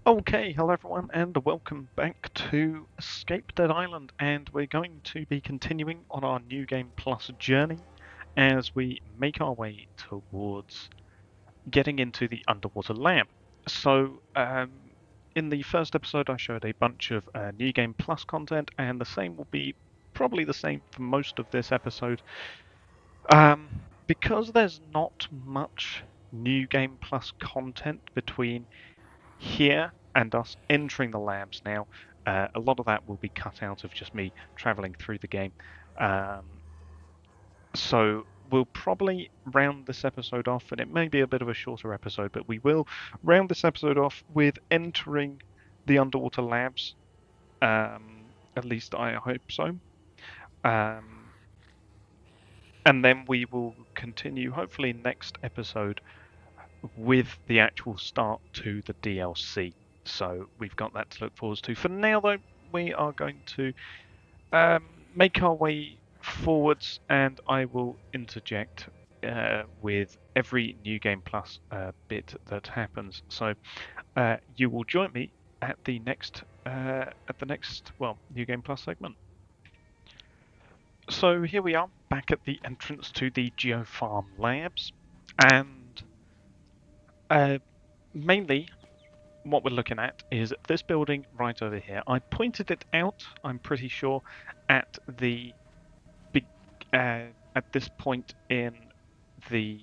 Okay, hello everyone, and welcome back to Escape Dead Island, and we're going to be continuing on our New Game Plus journey as we make our way towards getting into the underwater lab. So, in the first episode, I showed a bunch of New Game Plus content, and the same will be probably the same for most of this episode. Because there's not much New Game Plus content between here and us entering the labs now, a lot of that will be cut out of just me traveling through the game. Um, so we'll probably round this episode off, and it may be a bit of a shorter episode, but we will round this episode off with entering the underwater labs. At least I hope so. Um, and then we will continue, hopefully, next episode with the actual start to the DLC. So we've got that to look forward to. For now, though, we are going to um, make our way forwards, and I will interject with every New Game Plus bit that happens. So you will join me at the next New Game Plus segment. So here we are back at the entrance to the GeoPharm Labs, and uh, mainly what we're looking at is this building right over here. I pointed it out, I'm pretty sure, at the big at this point in the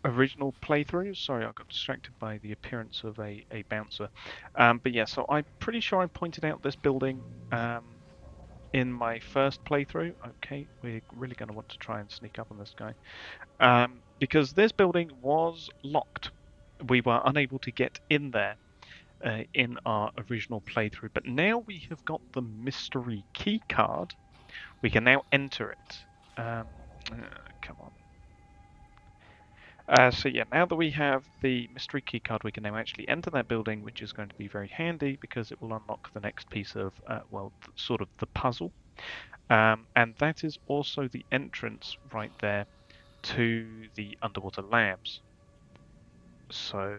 original playthrough. Sorry, I got distracted by the appearance of a bouncer. But yeah, so I'm pretty sure I pointed out this building in my first playthrough. Okay, we're really going to want to try and sneak up on this guy. Because this building was locked. We were unable to get in there in our original playthrough, but now we have got the mystery key card. We can now enter it. Come on. So yeah, now that we have the mystery key card, we can now actually enter that building, which is going to be very handy because it will unlock the next piece of, sort of the puzzle. And that is also the entrance right there to the underwater labs. So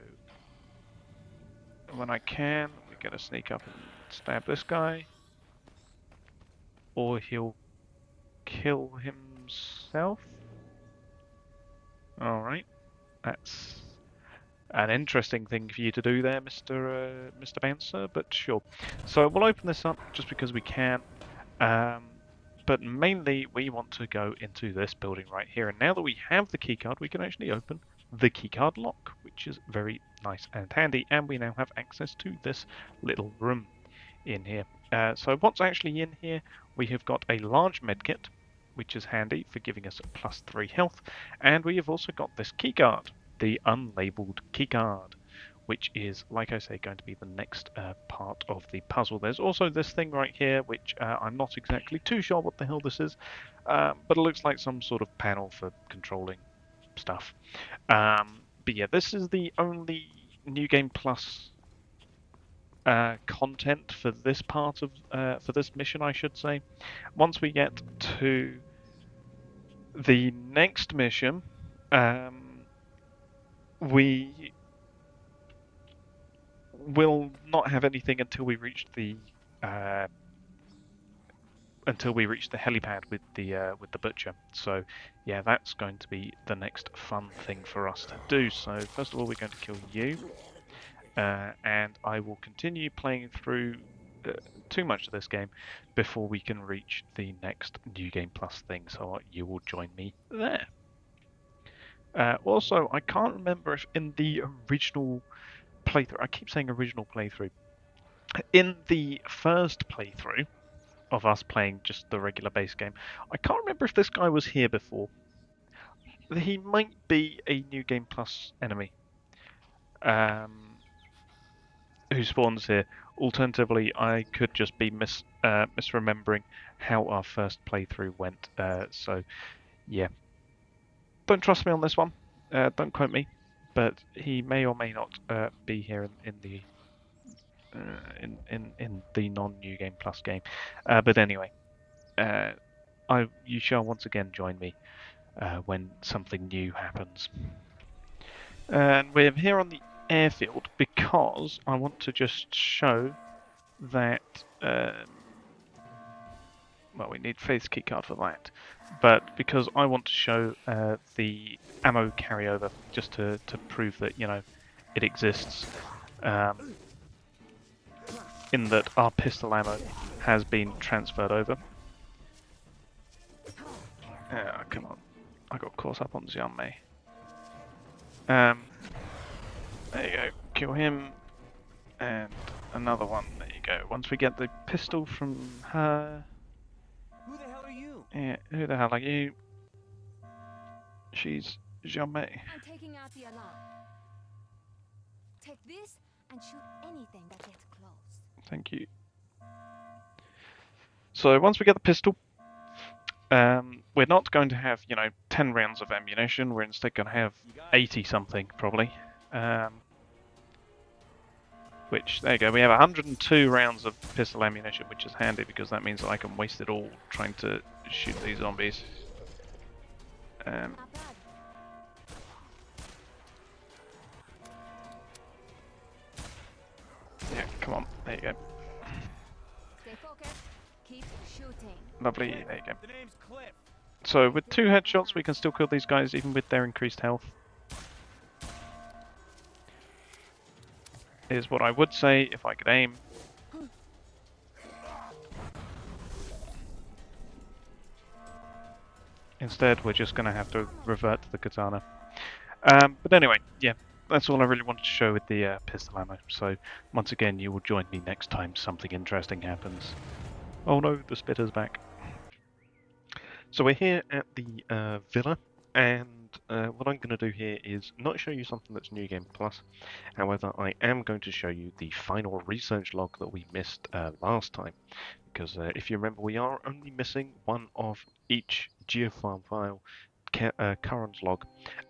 when I can, we're going to sneak up and stab this guy, or he'll kill himself. Alright, that's an interesting thing for you to do there, Mr. Bouncer, but sure. So we'll open this up just because we can, but mainly we want to go into this building right here. And now that we have the keycard, we can actually open the keycard lock, which is very nice and handy, and we now have access to this little room in here. So what's actually in here, we have got a large medkit, which is handy for giving us +3 health, and we have also got this keycard, the unlabeled keycard, which is, like I say, going to be the next part of the puzzle. There's also this thing right here, which I'm not exactly too sure what the hell this is, but it looks like some sort of panel for controlling stuff. But yeah, this is the only New Game Plus content for this part of for this mission, I should say. Once we get to the next mission, we will not have anything uh, until we reach the helipad with the butcher. So yeah, that's going to be the next fun thing for us to do. So first of all, we're going to kill you. And I will continue playing through too much of this game before we can reach the next New Game Plus thing, so you will join me there. Also, I can't remember if in the original playthrough, I keep saying original playthrough, in the first playthrough of us playing just the regular base game, I can't remember if this guy was here before. He might be a New Game Plus enemy. Who spawns here. Alternatively, I could just be misremembering how our first playthrough went. So, yeah. Don't trust me on this one. Don't quote me. But he may or may not be here in the in the non-New Game Plus game. But anyway, you shall once again join me when something new happens. And we're here on the airfield because I want to just show that, well, we need Faith's keycard for that, but because I want to show the ammo carryover just to prove that, you know, it exists, in that our pistol ammo has been transferred over. Come on, I got caught up on Xiaomei. There you go, kill him, and another one, there you go. Once we get the pistol from her... Who the hell are you? Yeah, who the hell are you? She's Xiaomei. I'm taking out the alarm. Take this and shoot anything that gets close. Thank you. So once we get the pistol, we're not going to have, you know, 10 rounds of ammunition. We're instead going to have 80 something, probably. Which, there you go, we have 102 rounds of pistol ammunition, which is handy because that means that I can waste it all trying to shoot these zombies. Not bad. Yeah, come on, there you go. Stay focused. Keep shooting. Lovely, there you go. The name's Cliff. So with 2 headshots we can still kill these guys even with their increased health. Is what I would say if I could aim. Instead we're just going to have to revert to the katana. But anyway, yeah, that's all I really wanted to show with the pistol ammo. So once again you will join me next time something interesting happens. Oh no, the spitter's back. So we're here at the villa, and what I'm going to do here is not show you something that's New Game Plus. However, I am going to show you the final research log that we missed last time. Because if you remember, we are only missing one of each GeoPharm file, current log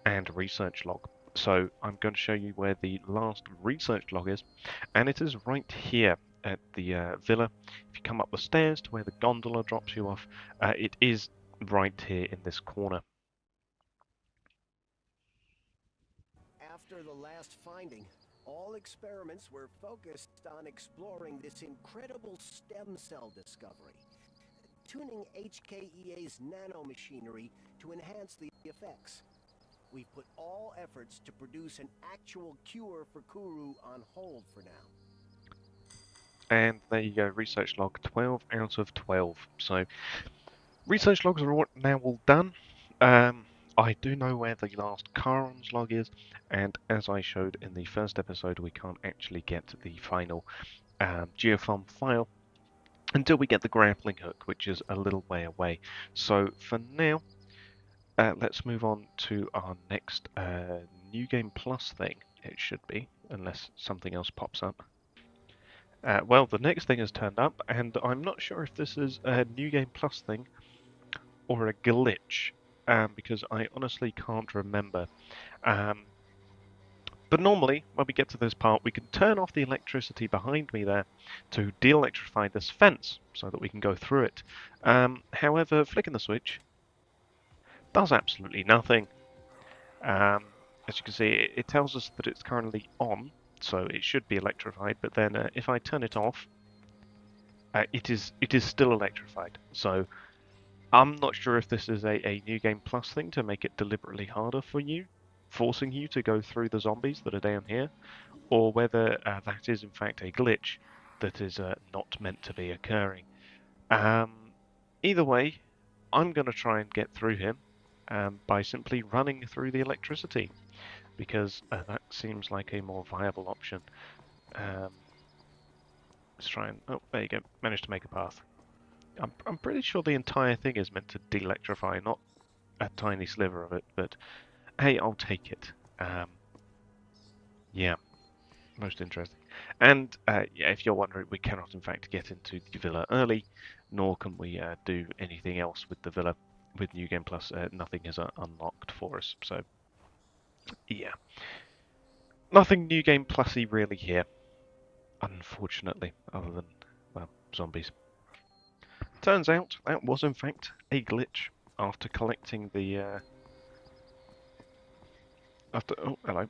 and research log. So I'm going to show you where the last research log is, and it is right here at the villa. If you come up the stairs to where the gondola drops you off, it is right here in this corner. After the last finding, all experiments were focused on exploring this incredible stem cell discovery, tuning HKEA's nanomachinery to enhance the effects. We've put all efforts to produce an actual cure for Kuru on hold for now. And there you go, research log 12 out of 12. So research logs are now all done. I do know where the last Charon's log is, and as I showed in the first episode, we can't actually get to the final GeoPharm file until we get the grappling hook, which is a little way away. So for now, let's move on to our next New Game Plus thing. It should be, unless something else pops up. Well, the next thing has turned up, and I'm not sure if this is a New Game Plus thing or a glitch, because I honestly can't remember. But normally, when we get to this part, we can turn off the electricity behind me there to de-electrify this fence so that we can go through it. However, flicking the switch does absolutely nothing. As you can see, it tells us that it's currently on, so it should be electrified, but then if I turn it off, it is still electrified. So I'm not sure if this is a New Game Plus thing to make it deliberately harder for you, forcing you to go through the zombies that are down here, or whether that is in fact a glitch that is not meant to be occurring. Either way, I'm going to try and get through him by simply running through the electricity, because that seems like a more viable option. Let's try and... oh, there you go, managed to make a path. I'm pretty sure the entire thing is meant to de-electrify, not a tiny sliver of it, but hey, I'll take it. Yeah, most interesting. And yeah, if you're wondering, we cannot in fact get into the villa early, nor can we do anything else with the villa. With New Game Plus, nothing is unlocked for us, so yeah. Nothing New Game Plus-y really here, unfortunately, other than, well, zombies. Turns out that was in fact a glitch after collecting the oh, hello.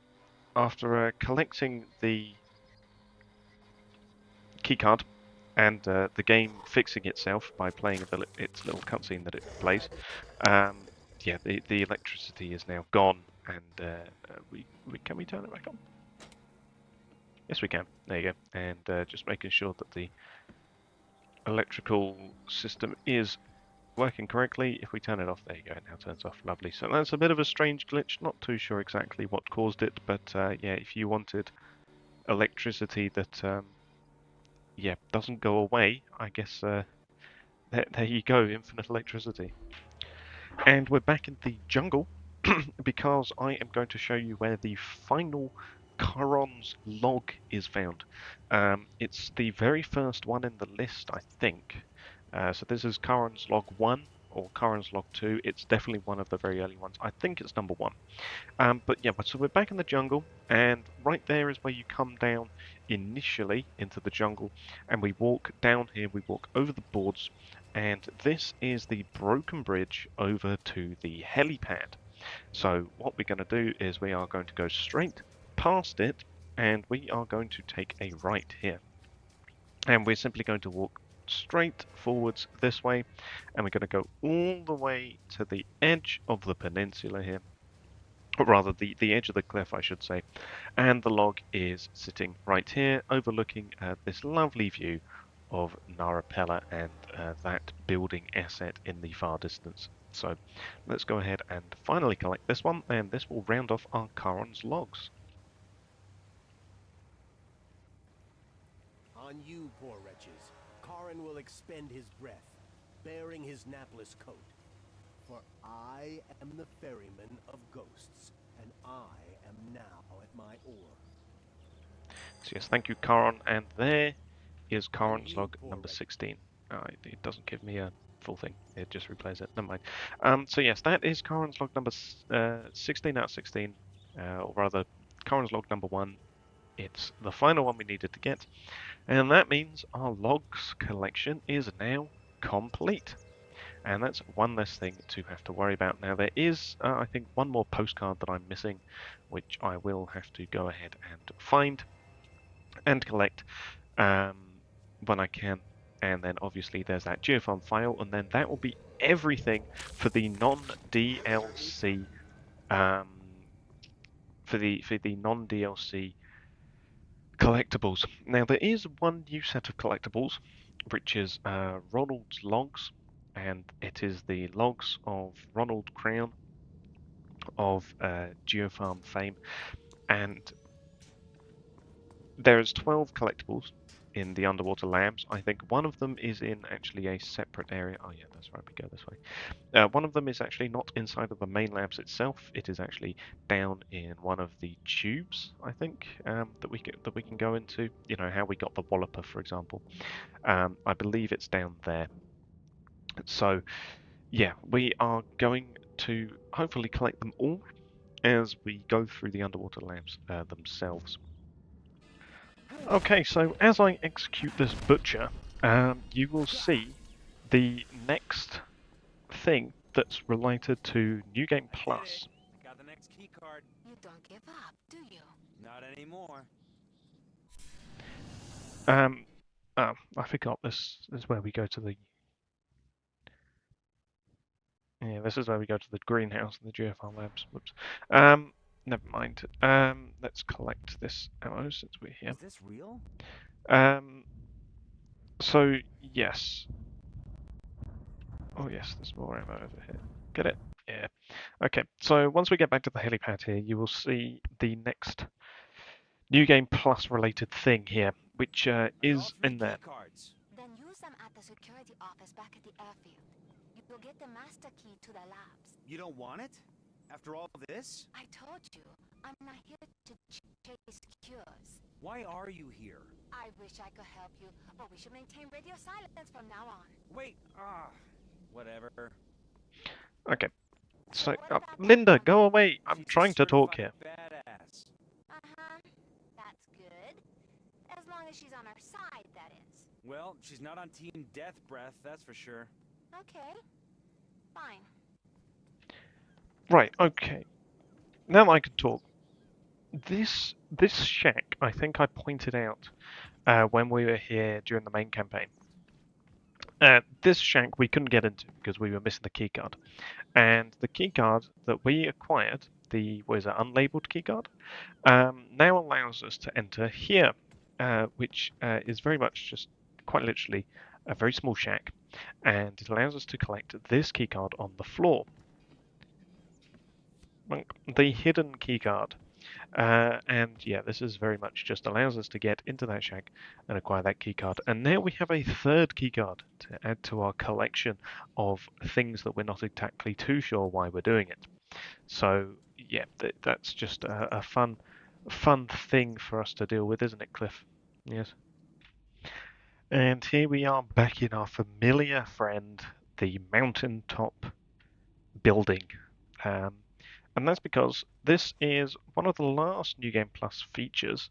after collecting the keycard and the game fixing itself by playing its little cutscene that it plays, yeah, the electricity is now gone, and can we turn it back on? Yes, we can. There you go. And just making sure that the electrical system is working correctly. If we turn it off, there you go, it now turns off. Lovely. So that's a bit of a strange glitch. Not too sure exactly what caused it, but yeah, if you wanted electricity that yeah, doesn't go away, I guess there you go, infinite electricity. And we're back in the jungle because I am going to show you where the final Charon's log is found. It's the very first one in the list, I think. So this is Charon's log 1 or Charon's log 2. It's definitely one of the very early ones. I think it's number 1. But yeah, so we're back in the jungle, and right there is where you come down initially into the jungle, and we walk down here, we walk over the boards, and this is the broken bridge over to the helipad. So what we're going to do is we are going to go straight past it, and we are going to take a right here. And we're simply going to walk straight forwards this way, and we're going to go all the way to the edge of the peninsula here. Or rather, the edge of the cliff, I should say. And the log is sitting right here, overlooking this lovely view of Narapella and that building asset in the far distance. So let's go ahead and finally collect this one, and this will round off our Charon's logs. On you, poor wretches. Charon will expend his breath, bearing his napless coat. For I am the ferryman of ghosts, and I am now at my oar. So yes, thank you, Charon. And there is Charon's you, log poor number wretch. 16. It doesn't give me a full thing. It just replays it. Never mind. So yes, that is Charon's log number 16 out of 16. Or rather, Charon's log number 1. It's the final one we needed to get. And that means our logs collection is now complete. And that's one less thing to have to worry about. Now there is, I think, one more postcard that I'm missing, which I will have to go ahead and find and collect when I can. And then obviously there's that GeoPharm file, and then that will be everything for the non-DLC for the non-DLC collectibles. Now there is one new set of collectibles, which is Ronald's logs, and it is the logs of Ronald Crown of GeoPharm fame, and there's 12 collectibles in the underwater labs. I think one of them is in actually a separate area. Oh yeah, that's right, we go this way. One of them is actually not inside of the main labs itself. It is actually down in one of the tubes, I think, that we can go into. You know, how we got the Walloper, for example. I believe it's down there. So yeah, we are going to hopefully collect them all as we go through the underwater labs themselves. Okay, so as I execute this butcher, you will see the next thing that's related to New Game I did Plus. it. I got the next key card. You don't give up, do you? Not anymore. I forgot this is where we go to the. Yeah, this is where we go to the greenhouse and the GeoPharm Labs. Whoops. Never mind. Let's collect this ammo since we're here. Is this real? So yes. Oh yes, there's more ammo over here. Get it? Yeah. Okay, so once we get back to the helipad here, you will see the next New Game Plus related thing here, which I got all is 3 in there. key cards. Then use them at the security office back at the airfield. You'll get the master key to the labs. You don't want it? After all this? I told you, I'm not here to chase cures. Why are you here? I wish I could help you, but we should maintain radio silence from now on. Wait, whatever. Okay, so what about that Linda, one? go away. I'm She's a trying to talk here. certified badass. Uh-huh. That's good. As long as she's on our side, that is. Well, she's not on Team Death Breath, that's for sure. Okay. Fine. Right, okay. Now I can talk. this shack, I think I pointed out when we were here during the main campaign. This shack we couldn't get into because we were missing the keycard. And the keycard that we acquired, the unlabeled keycard, now allows us to enter here, which is very much just quite literally a very small shack, and it allows us to collect this keycard on the floor. The hidden keycard. And yeah, this is very much just allows us to get into that shack and acquire that keycard. And now we have a third keycard to add to our collection of things that we're not exactly too sure why we're doing it. So yeah, that's just a fun thing for us to deal with, isn't it, Cliff? Yes. And here we are back in our familiar friend, the mountaintop building. Um, and that's because this is one of the last New Game Plus features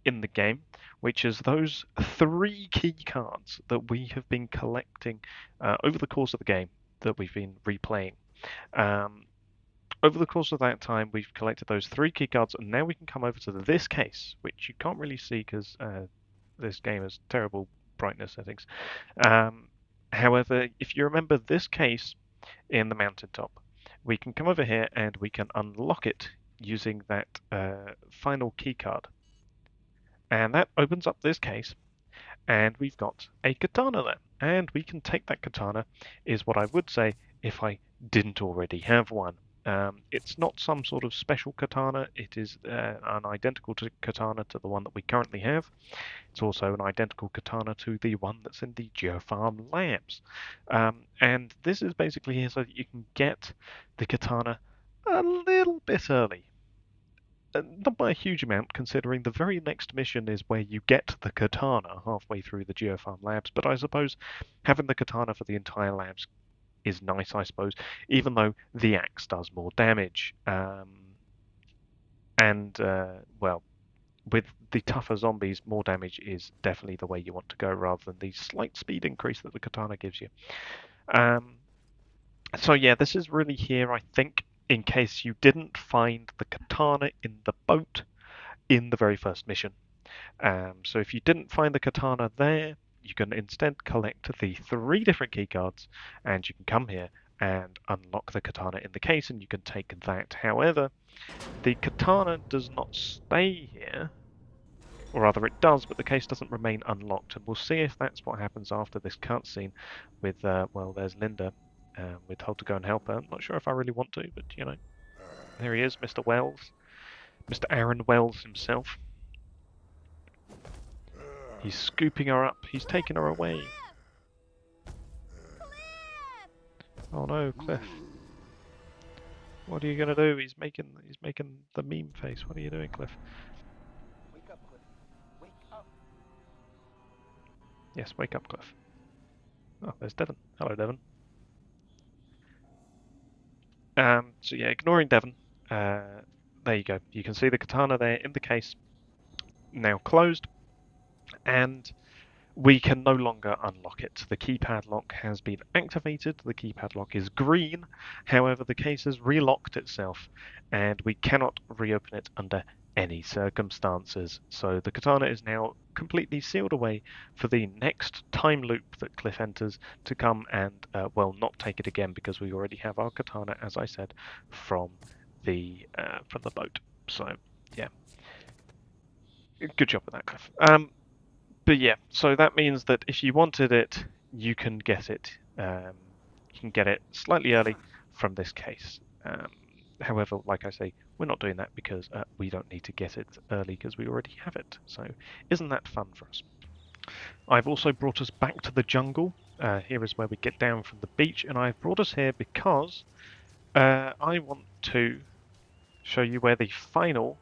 in the game, which is those 3 key cards that we have been collecting over the course of the game that we've been replaying. Over the course of that time, we've collected those 3 key cards, and now we can come over to this case, which you can't really see because this game has terrible brightness settings. However, if you remember this case in the mountaintop, we can come over here and we can unlock it using that final key card. And that opens up this case, and we've got a katana there. And we can take that katana, is what I would say if I didn't already have one. It's not some sort of special katana, it is an identical katana to the one that we currently have. It's also an identical katana to the one that's in the GeoPharm Labs. And this is basically here so that you can get the katana a little bit early. Not by a huge amount, considering the very next mission is where you get the katana halfway through the GeoPharm Labs, but I suppose having the katana for the entire labs is nice, I suppose, even though the axe does more damage. Well, with the tougher zombies, more damage is definitely the way you want to go, rather than the slight speed increase that the katana gives you. So yeah, this is really here, I think, in case you didn't find the katana in the boat in the very first mission. So if you didn't find the katana there, you can instead collect the 3 different keycards, and you can come here and unlock the katana in the case, and you can take that. However, the katana does not stay here, or rather it does, but the case doesn't remain unlocked, and we'll see if that's what happens after this cutscene with, well, there's Linda. We're told to go and help her. I'm not sure if I really want to, but, you know, there he is, Mr. Wells. Mr. Aaron Wells himself. He's scooping her up. He's taking her away. Oh no, Cliff. What are you gonna do? He's making the meme face. What are you doing, Cliff? Wake up, Cliff. Wake up. Yes, wake up, Cliff. Oh, there's Devon. Hello, Devon. So yeah, ignoring Devon. There you go. You can see the katana there in the case, now closed, and we can no longer unlock it. The keypad lock has been activated. The keypad lock is green. However, the case has relocked itself, and we cannot reopen it under any circumstances. So the katana is now completely sealed away for the next time loop that Cliff enters to come and, well, not take it again, because we already have our katana, as I said, from the boat. So, yeah. Good job with that, Cliff. But yeah, so that means that if you wanted it, you can get it. You can get it slightly early from this case. However, like I say, we're not doing that because we don't need to get it early because we already have it. So isn't that fun for us? I've also brought us back to the jungle. Here is where we get down from the beach, and I've brought us here because I want to show you where the final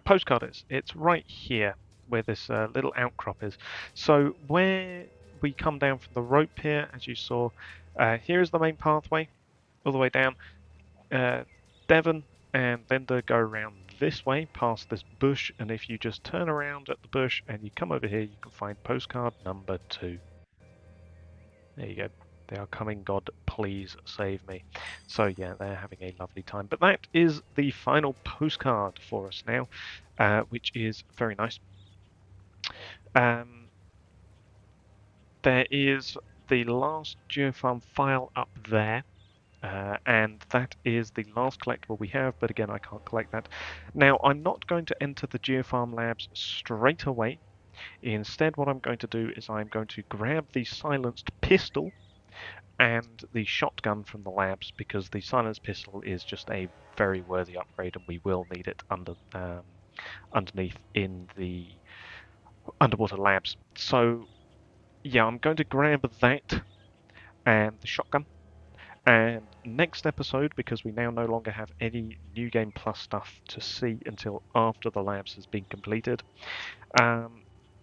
postcard is. It's right here where this little outcrop is. So where we come down from the rope here, as you saw, here is the main pathway all the way down. Devon and Linda go around this way past this bush, and if you just turn around at the bush and you come over here, you can find postcard number 2. There you go. They are coming, God, please save me. So yeah, they're having a lovely time. But that is the final postcard for us now, which is very nice. There is the last GeoPharm file up there. And that is the last collectible we have, but again, I can't collect that. Now, I'm not going to enter the GeoPharm Labs straight away. Instead, what I'm going to do is I'm going to grab the silenced pistol and the shotgun from the labs, because the silenced pistol is just a very worthy upgrade, and we will need it underneath in the underwater labs. So, yeah, I'm going to grab that and the shotgun. And next episode, because we now no longer have any New Game Plus stuff to see until after the labs has been completed.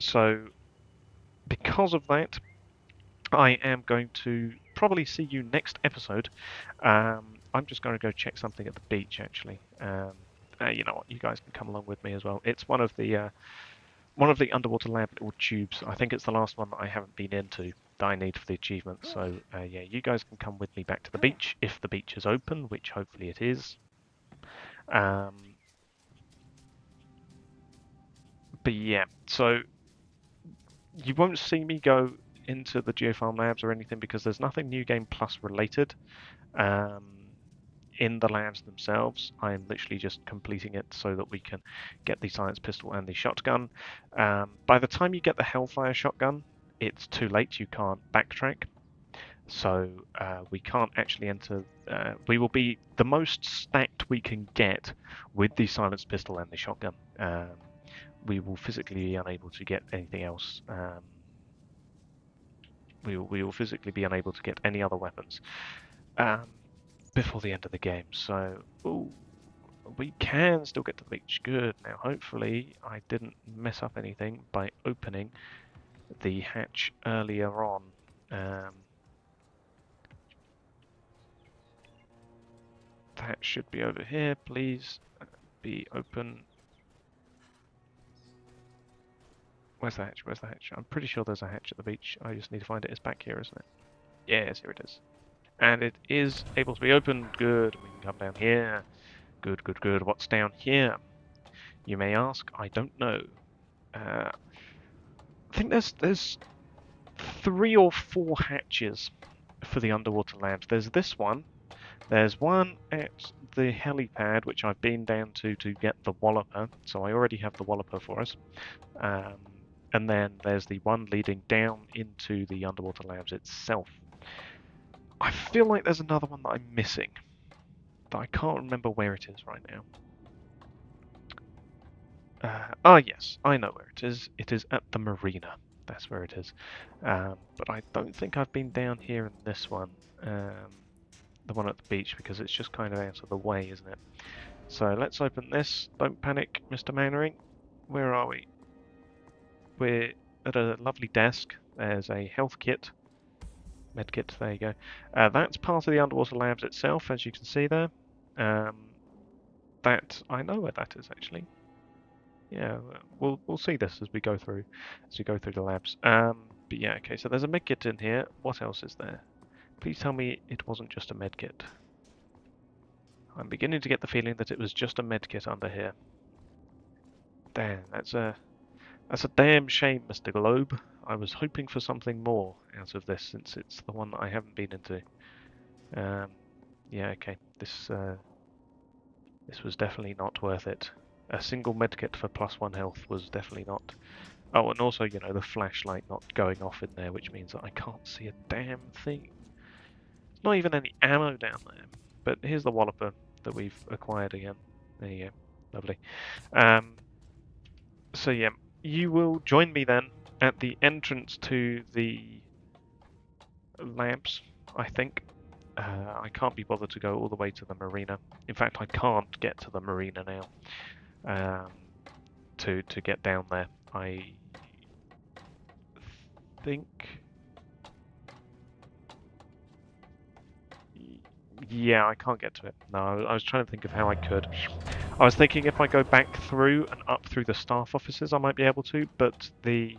So because of that, I am going to probably see you next episode. I'm just going to go check something at the beach, actually. You know what? You guys can come along with me as well. It's one of the underwater lab little tubes. I think it's the last one that I haven't been into that I need for the achievement. So yeah, you guys can come with me back to the beach if the beach is open, which hopefully it is. But yeah, so you won't see me go into the GeoPharm Labs or anything, because there's nothing New Game Plus related in the labs themselves. I'm literally just completing it so that we can get the science pistol and the shotgun. By the time you get the Hellfire shotgun, it's too late. You can't backtrack. So we can't actually enter. We will be the most stacked we can get with the silenced pistol and the shotgun. We will physically be unable to get anything else. We will physically be unable to get any other weapons before the end of the game. So, ooh, we can still get to the beach. Good. Now, hopefully, I didn't mess up anything by opening the hatch earlier on. That should be over here. Please be open. Where's the hatch? Where's the hatch? I'm pretty sure there's a hatch at the beach. I just need to find it. It's back here, isn't it? Yes, here it is. And it is able to be opened. Good. We can come down here. Good, good, good. What's down here? You may ask. I don't know. I think there's 3 or 4 hatches for the underwater labs. There's this one. There's one at the helipad, which I've been down to get the Walloper. So I already have the Walloper for us. And then there's the one leading down into the underwater labs itself. I feel like there's another one that I'm missing, but I can't remember where it is right now. Yes, I know where it is. It is at the marina. That's where it is. But I don't think I've been down here in this one, the one at the beach, because it's just kind of out of the way, isn't it? So let's open this. Don't panic, Mr. Mannering. Where are we? We're at a lovely desk. There's a health kit. Medkit, there you go. That's part of the underwater labs itself, as you can see there. That I know where that is actually. Yeah, we'll see this as we go through the labs. But yeah, okay. So there's a medkit in here. What else is there? Please tell me it wasn't just a medkit. I'm beginning to get the feeling that it was just a medkit under here. Damn, that's a damn shame, Mr. Globe. I was hoping for something more out of this, since it's the one that I haven't been into. Yeah, okay. This was definitely not worth it. A single medkit for +1 health was definitely not. Oh, and also, you know, the flashlight not going off in there, which means that I can't see a damn thing. There's not even any ammo down there. But here's the Walloper that we've acquired again. There you go. Lovely. So yeah, you will join me then at the entrance to the labs, I think. I can't be bothered to go all the way to the marina. In fact, I can't get to the marina now. To get down there, I think. Yeah, I can't get to it. No, I was trying to think of how I could. I was thinking if I go back through and up through the staff offices, I might be able to, but the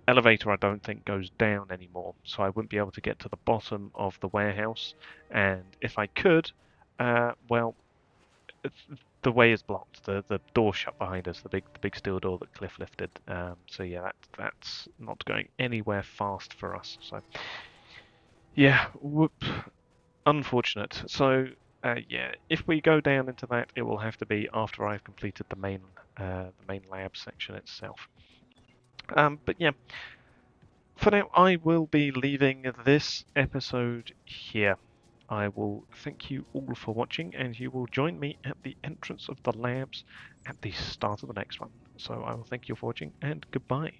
elevator I don't think goes down anymore, so I wouldn't be able to get to the bottom of the warehouse. And if I could, well, the way is blocked. The door shut behind us. The big steel door that Cliff lifted. So yeah, that's not going anywhere fast for us. So yeah, whoop, unfortunate. So yeah, if we go down into that, it will have to be after I've completed the main lab section itself. But yeah, for now, I will be leaving this episode here. I will thank you all for watching, and you will join me at the entrance of the labs at the start of the next one. So I will thank you for watching, and goodbye.